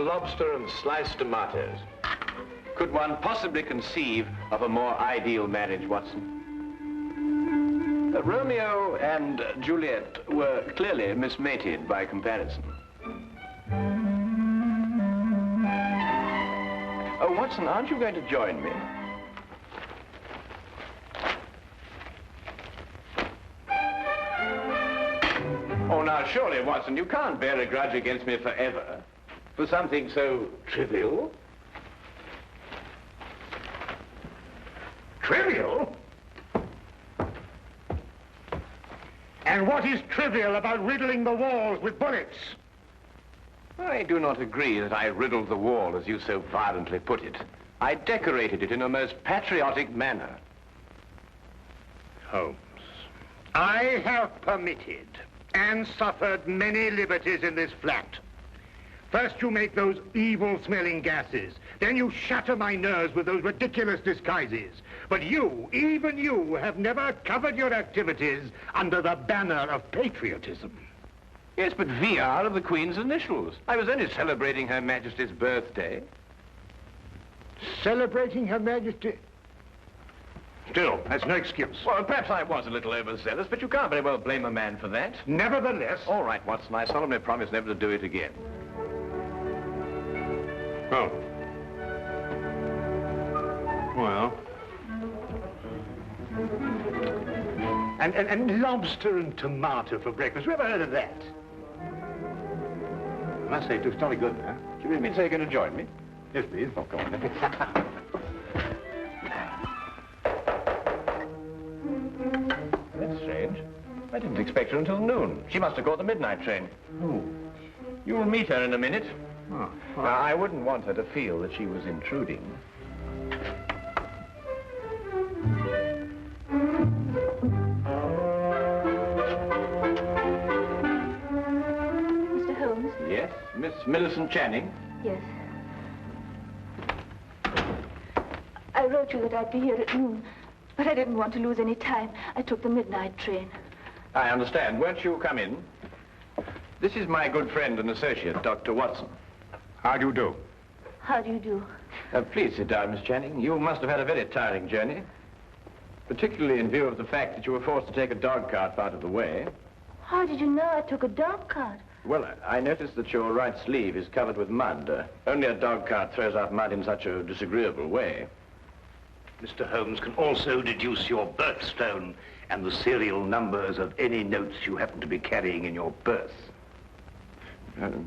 lobster and sliced tomatoes. Could one possibly conceive of a more ideal marriage, Watson? Romeo and Juliet were clearly mismated by comparison. Oh, Watson, aren't you going to join me? Oh, now, surely, Watson, you can't bear a grudge against me forever for something so trivial. Trivial? And what is trivial about riddling the walls with bullets? I do not agree that I riddled the wall, as you so violently put it. I decorated it in a most patriotic manner. Holmes, I have permitted and suffered many liberties in this flat. First you make those evil-smelling gases. Then you shatter my nerves with those ridiculous disguises. But you, even you, have never covered your activities under the banner of patriotism. Yes, but V are of the Queen's initials. I was only celebrating Her Majesty's birthday. Celebrating Her Majesty? Still, that's no excuse. Well, perhaps I was a little overzealous, but you can't very well blame a man for that. Nevertheless... All right, Watson, I solemnly promise never to do it again. Oh. Well. And lobster and tomato for breakfast. You ever heard of that? I must say, it looks jolly good, huh? Do you really mean to say you're going to join me? Yes, please. Oh, go on. That's strange. I didn't expect her until noon. She must have caught the midnight train. Oh. You'll meet her in a minute. Oh. Now, I wouldn't want her to feel that she was intruding. Mr. Holmes? Yes, Miss Millicent Channing? Yes. I wrote you that I'd be here at noon, but I didn't want to lose any time. I took the midnight train. I understand. Won't you come in? This is my good friend and associate, Dr. Watson. How do you do? How do you do? Please sit down, Miss Channing. You must have had a very tiring journey, particularly in view of the fact that you were forced to take a dog cart out of the way. How did you know I took a dog cart? Well, I noticed that your right sleeve is covered with mud. Only a dog cart throws out mud in such a disagreeable way. Mr. Holmes can also deduce your birthstone and the serial numbers of any notes you happen to be carrying in your purse.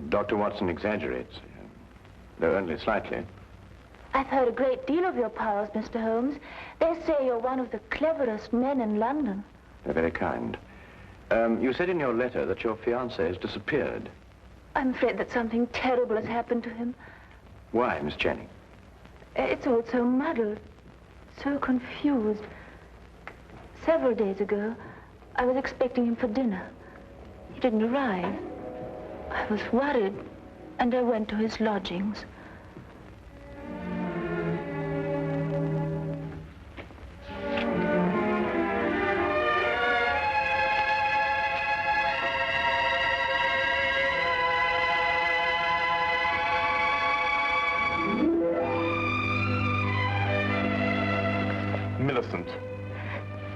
Dr. Watson exaggerates, though only slightly. I've heard a great deal of your powers, Mr. Holmes. They say you're one of the cleverest men in London. They're very kind. You said in your letter that your fiancé has disappeared. I'm afraid that something terrible has happened to him. Why, Miss Channing? It's all so muddled, so confused. Several days ago, I was expecting him for dinner. He didn't arrive. I was worried, and I went to his lodgings. Millicent.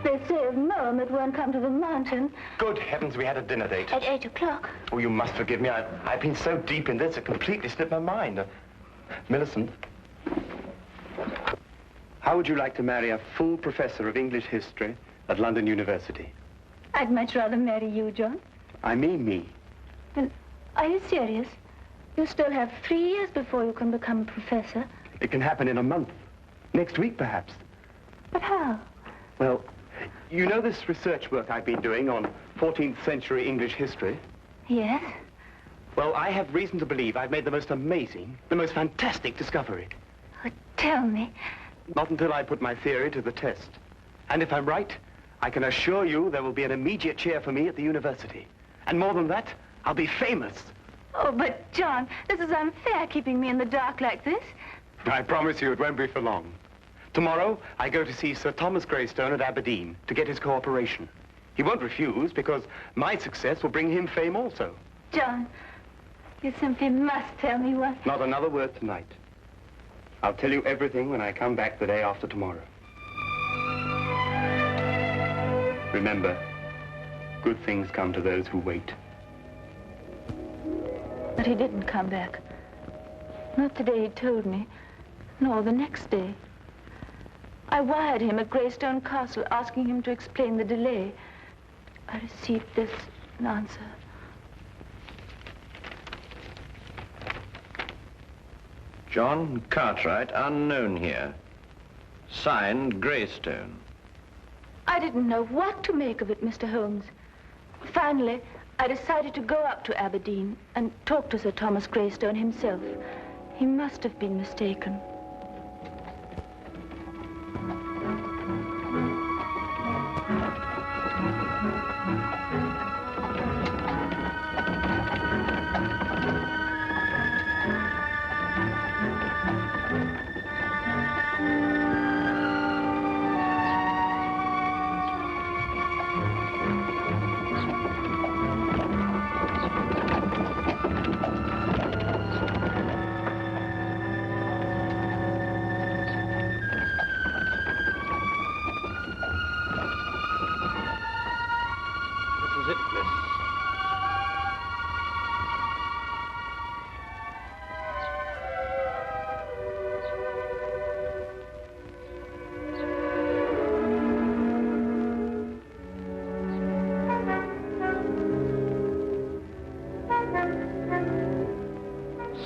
They say of Mohammed won't come to the mountain. Good heavens, we had a dinner date. At 8 o'clock. Oh, you must forgive me. I've been so deep in this, it completely slipped my mind. Millicent, how would you like to marry a full professor of English history at London University? I'd much rather marry you, John. I mean me. Well, are you serious? You still have 3 years before you can become a professor. It can happen in a month. Next week, perhaps. But how? Well, you know this research work I've been doing on 14th century English history? Yes? Well, I have reason to believe I've made the most amazing, the most fantastic discovery. Oh, tell me. Not until I put my theory to the test. And if I'm right, I can assure you there will be an immediate cheer for me at the university. And more than that, I'll be famous. Oh, but John, this is unfair, keeping me in the dark like this. I promise you it won't be for long. Tomorrow, I go to see Sir Thomas Greystone at Aberdeen to get his cooperation. He won't refuse because my success will bring him fame also. John, You simply must tell me what. Not another word tonight. I'll tell you everything when I come back the day after tomorrow. Remember, good things come to those who wait. But he didn't come back. Not the day he told me, nor the next day. I wired him at Greystone Castle asking him to explain the delay. I received this answer. John Cartwright, unknown here. Signed, Greystone. I didn't know what to make of it, Mr. Holmes. Finally, I decided to go up to Aberdeen and talk to Sir Thomas Greystone himself. He must have been mistaken.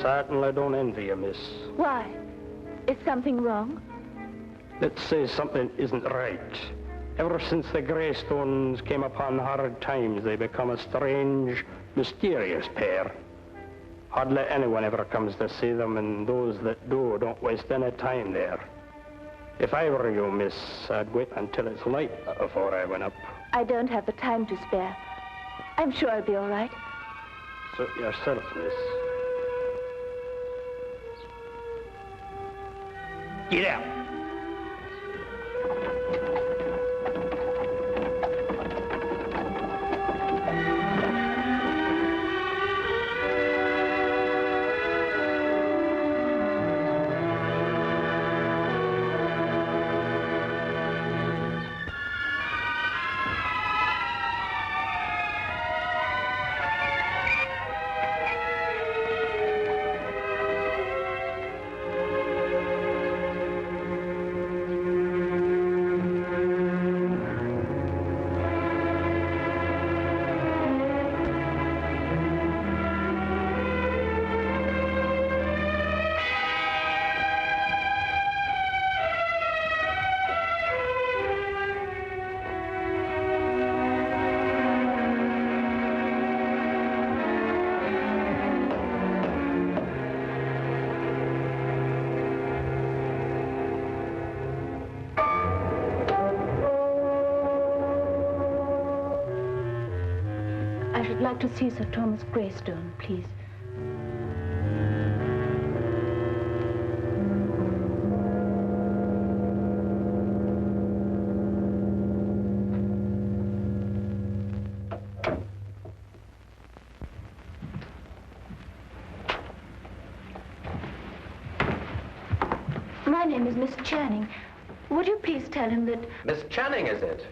Certainly don't envy you, miss. Why? Is something wrong? Let's say something isn't right. Ever since the Greystones came upon hard times, they become a strange, mysterious pair. Hardly anyone ever comes to see them, and those that do don't waste any time there. If I were you, miss, I'd wait until it's light before I went up. I don't have the time to spare. I'm sure I'll be all right. Suit yourself, miss. Get out. I'd like to see Sir Thomas Greystone, please. My name is Miss Channing. Would you please tell him that... Miss Channing, is it?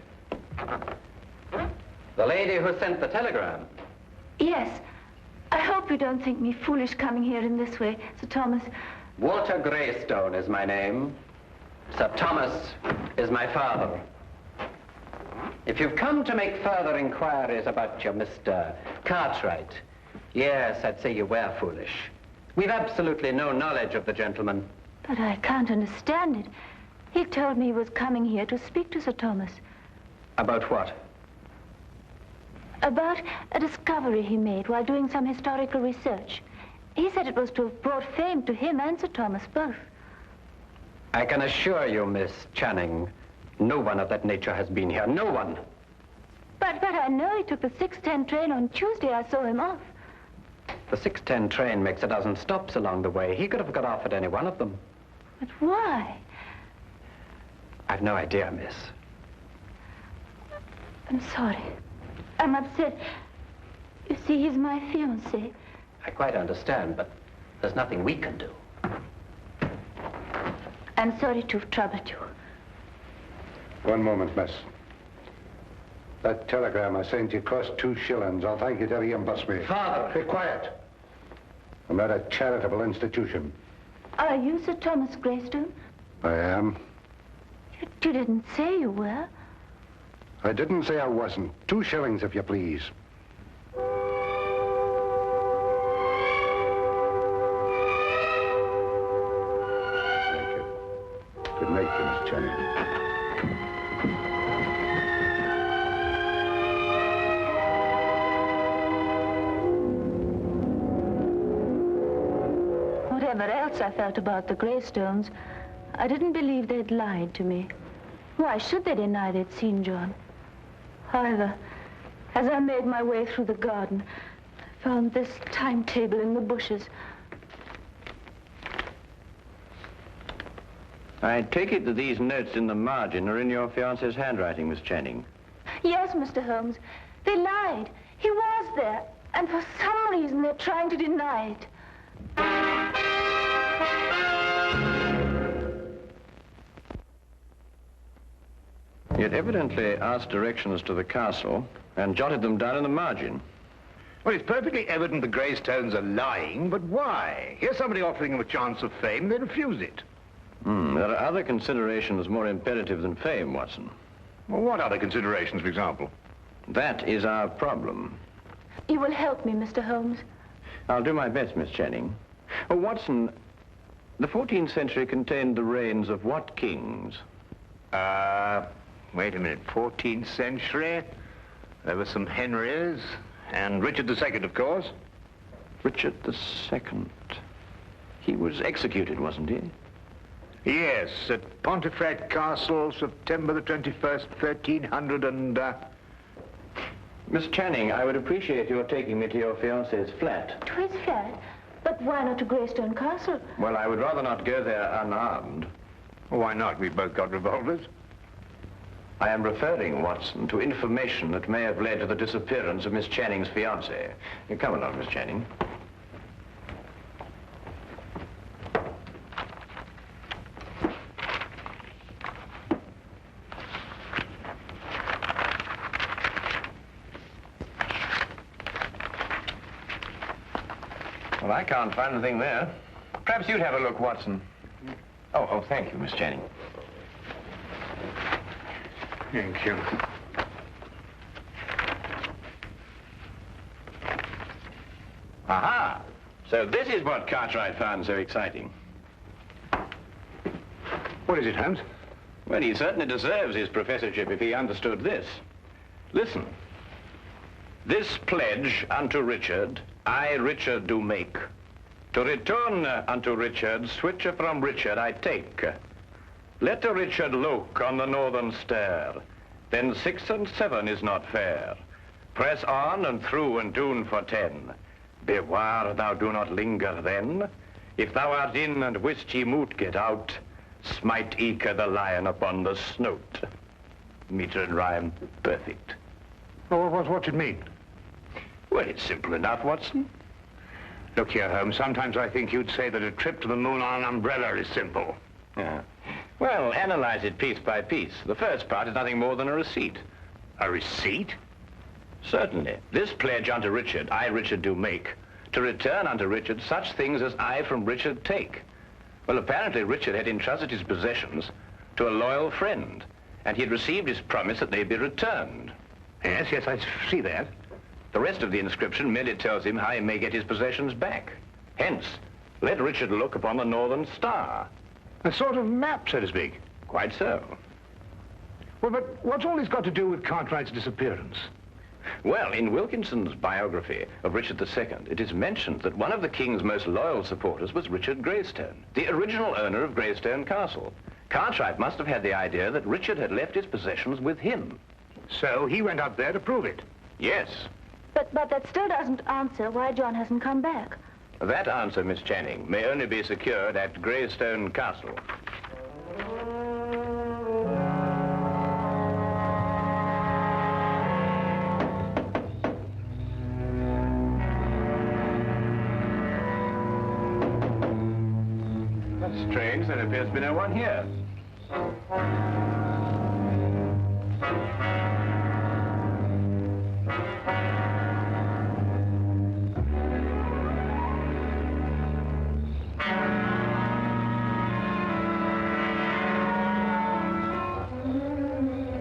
The lady who sent the telegram? Yes. I hope you don't think me foolish coming here in this way, Sir Thomas. Walter Greystone is my name. Sir Thomas is my father. If you've come to make further inquiries about your Mr. Cartwright, yes, I'd say you were foolish. We've absolutely no knowledge of the gentleman. But I can't understand it. He told me he was coming here to speak to Sir Thomas. About what? About a discovery he made while doing some historical research. He said it was to have brought fame to him and Sir Thomas both. I can assure you, Miss Channing, no one of that nature has been here. No one. But I know he took the 6:10 train on Tuesday. I saw him off. The 6:10 train makes a dozen stops along the way. He could have got off at any one of them. But why? I've no idea, miss. I'm sorry. I'm upset. You see, he's my fiancé. I quite understand, but there's nothing we can do. I'm sorry to have troubled you. One moment, miss. That telegram I sent you cost 2 shillings. I'll thank you to reimburse me. Father! Be quiet. I'm not a charitable institution. Are you Sir Thomas Greystone? I am. You didn't say you were. I didn't say I wasn't. 2 shillings, if you please. Thank you. Good night, Miss Channing. Whatever else I felt about the Greystones, I didn't believe they'd lied to me. Why should they deny they'd seen John? However, as I made my way through the garden, I found this timetable in the bushes. I take it that these notes in the margin are in your fiancé's handwriting, Miss Channing. Yes, Mr. Holmes, they lied. He was there, and for some reason they're trying to deny it. He had evidently asked directions to the castle and jotted them down in the margin. Well, it's perfectly evident the Greystones are lying, but why? Here's somebody offering them a chance of fame, they refuse it. There are other considerations more imperative than fame, Watson. Well, what other considerations, for example? That is our problem. You will help me, Mr. Holmes. I'll do my best, Miss Channing. Oh, Watson, the 14th century contained the reigns of what kings? Wait a minute, 14th century? There were some Henrys, and Richard II, of course. Richard II. He was executed, wasn't he? Yes, at Pontefract Castle, September the 21st, 1300 and... Miss Channing, I would appreciate your taking me to your fiancé's flat. To his flat? But why not to Greystone Castle? Well, I would rather not go there unarmed. Why not? We've both got revolvers. I am referring, Watson, to information that may have led to the disappearance of Miss Channing's fiancé. Come along, Miss Channing. Well, I can't find anything there. Perhaps you'd have a look, Watson. Oh, thank you, Miss Channing. Thank you. Aha! So this is what Cartwright found so exciting. What is it, Holmes? Well, he certainly deserves his professorship if he understood this. Listen. This pledge unto Richard, I, Richard, do make. To return unto Richard, switcher from Richard I take. Let the Richard look on the northern stair, then 6 and 7 is not fair. Press on and through and doon for 10. Beware thou do not linger then. If thou art in and wist ye moot get out, smite eke the lion upon the snout. Meter and rhyme, perfect. Oh, what's it mean? Well, it's simple enough, Watson. Look here, Holmes, sometimes I think you'd say that a trip to the moon on an umbrella is simple. Yeah. Well, analyze it piece by piece. The first part is nothing more than a receipt. A receipt? Certainly. This pledge unto Richard, I, Richard, do make, to return unto Richard such things as I from Richard take. Well, apparently Richard had entrusted his possessions to a loyal friend, and he had received his promise that they be returned. Yes, I see that. The rest of the inscription merely tells him how he may get his possessions back. Hence, let Richard look upon the northern star. A sort of map, so to speak. Quite so. Well, but what's all this got to do with Cartwright's disappearance? Well, in Wilkinson's biography of Richard II, it is mentioned that one of the king's most loyal supporters was Richard Greystone, the original owner of Greystone Castle. Cartwright must have had the idea that Richard had left his possessions with him. So he went up there to prove it. Yes. But that still doesn't answer why John hasn't come back. That answer, Miss Channing, may only be secured at Greystone Castle. That's strange. There appears to be no one here.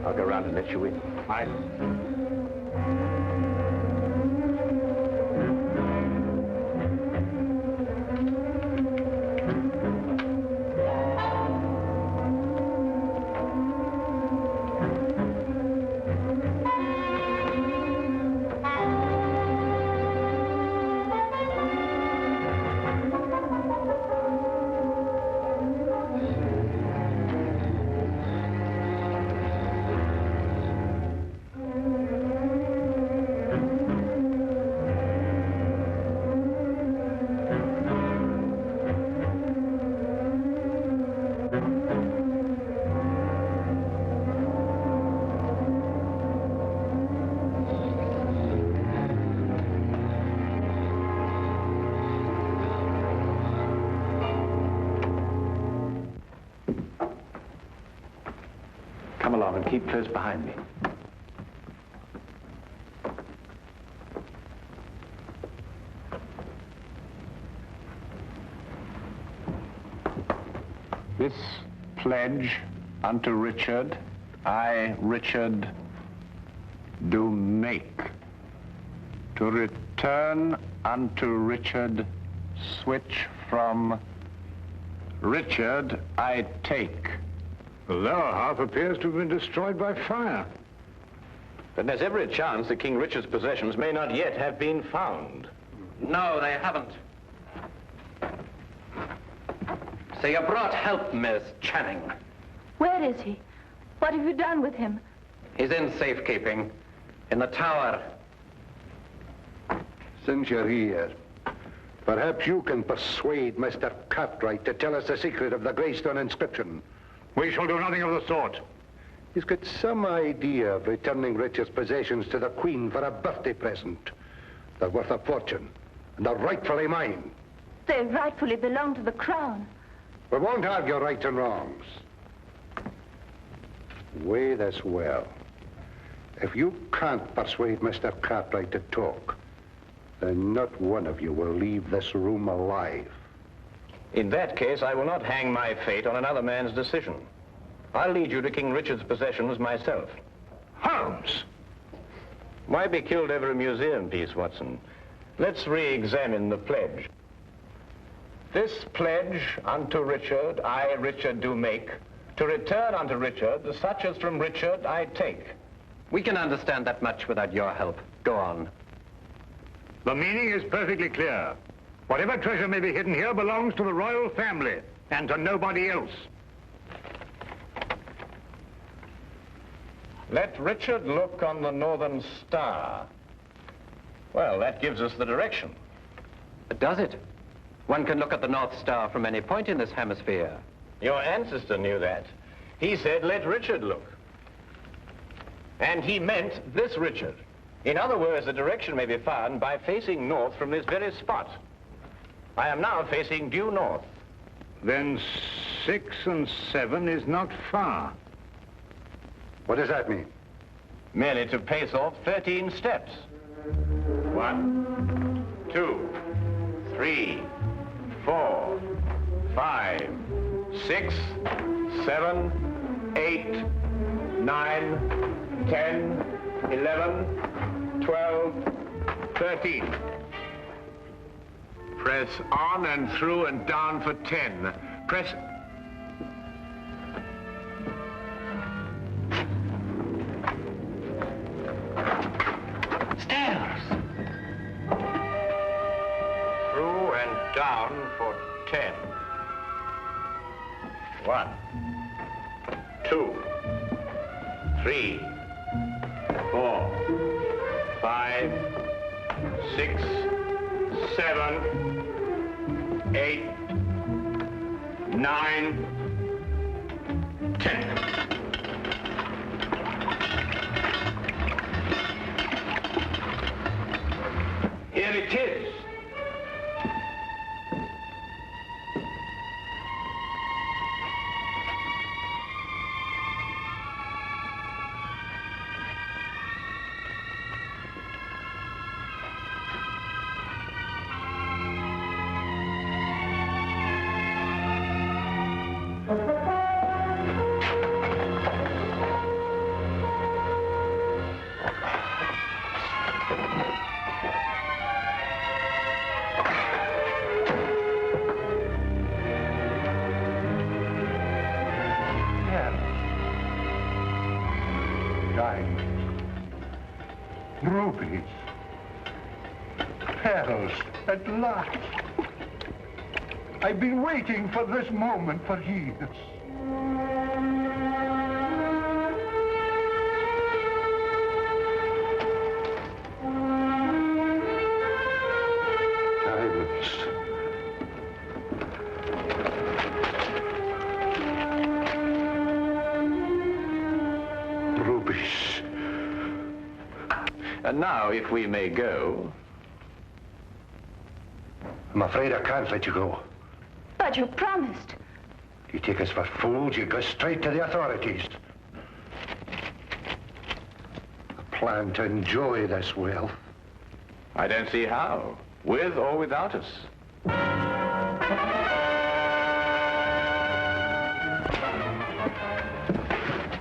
I'll go round and let you in. Aye. Come along and keep close behind me. This pledge unto Richard, I, Richard, do make, to return unto Richard, switch from Richard I take. The lower half appears to have been destroyed by fire. But there's every chance that King Richard's possessions may not yet have been found. No, they haven't. So you brought help, Miss Channing. Where is he? What have you done with him? He's in safekeeping, in the tower. Since you're here, perhaps you can persuade Mr. Cartwright to tell us the secret of the Greystone inscription. We shall do nothing of the sort. He's got some idea of returning Richard's possessions to the Queen for a birthday present. They're worth a fortune, and they're rightfully mine. They rightfully belong to the crown. We won't argue rights and wrongs. Weigh this well. If you can't persuade Mr. Cartwright to talk, then not one of you will leave this room alive. In that case, I will not hang my fate on another man's decision. I'll lead you to King Richard's possessions myself. Holmes! Why be killed over a museum piece, Watson? Let's re-examine the pledge. This pledge unto Richard, I, Richard, do make, to return unto Richard the such as from Richard I take. We can understand that much without your help. Go on. The meaning is perfectly clear. Whatever treasure may be hidden here belongs to the royal family and to nobody else. Let Richard look on the northern star. Well, that gives us the direction. But does it? One can look at the North Star from any point in this hemisphere. Your ancestor knew that. He said, let Richard look. And he meant this Richard. In other words, the direction may be found by facing north from this very spot. I am now facing due north. Then 6 and 7 is not far. What does that mean? Merely to pace off 13 steps. 1, 2, 3, 4, 5, 6, 7, 8, 9, 10, 11, 12, 13. Press on and through and down for 10. Press... Stairs! Through and down for 10. 1, 2, 3, 4, 5, 6, 7, 8, 9, 10. Here it is. Rubies. Pearls, at last. I've been waiting for this moment for years. Rubies. And now, if we may go. I'm afraid I can't let you go. But you promised. You take us for fools, you go straight to the authorities. I plan to enjoy this wealth. I don't see how, with or without us.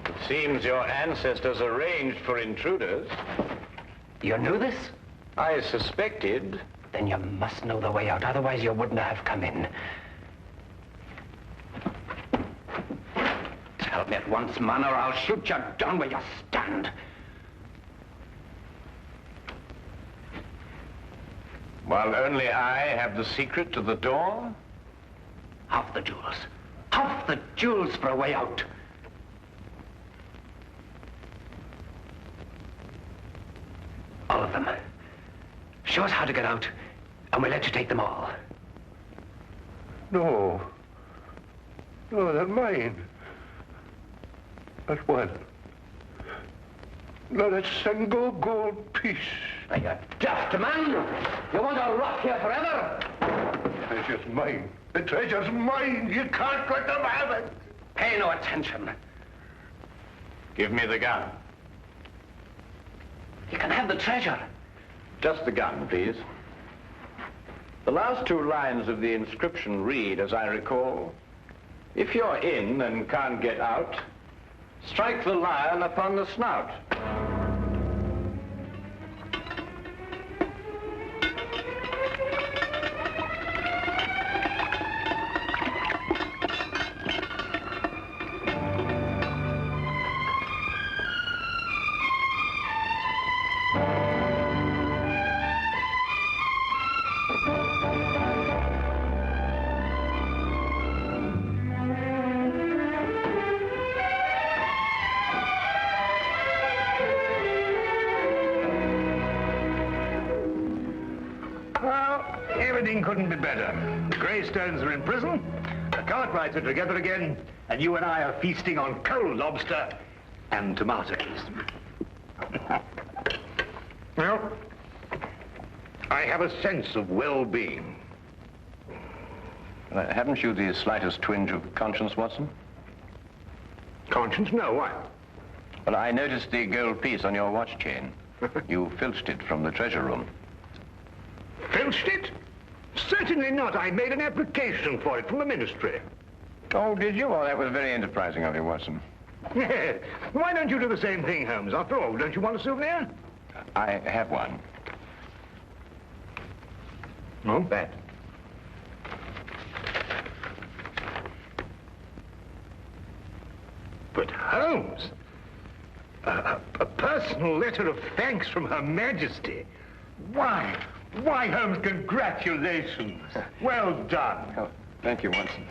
It seems your ancestors arranged for intruders. You knew this? I suspected. Then you must know the way out, otherwise you wouldn't have come in. Tell me at once, man, or I'll shoot you down where you stand. While only I have the secret to the door? Half the jewels. Half the jewels for a way out. All of them. Show us how to get out, and we'll let you take them all. No. No, they're mine. Not one. Not a single gold piece. Are you daft, man? You want to rot here forever? The treasure's mine. The treasure's mine. You can't let them have it. Pay no attention. Give me the gun. You can have the treasure. Just the gun, please. The last two lines of the inscription read, as I recall, if you're in and can't get out, strike the lion upon the snout. Everything couldn't be better. The Greystones are in prison, the Cartwrights are together again, and you and I are feasting on cold lobster and tomatoes. Well, I have a sense of well-being. Haven't you the slightest twinge of conscience, Watson? Conscience? No, why? Well, I noticed the gold piece on your watch chain. You filched it from the treasure room. Filched it? Certainly not. I made an application for it from the ministry. Oh, did you? Well, that was very enterprising of you, Watson. Why don't you do the same thing, Holmes? After all, don't you want a souvenir? I have one. Oh, that. But Holmes, a personal letter of thanks from Her Majesty. Why, Holmes, congratulations. Well done. Oh, thank you, Watson.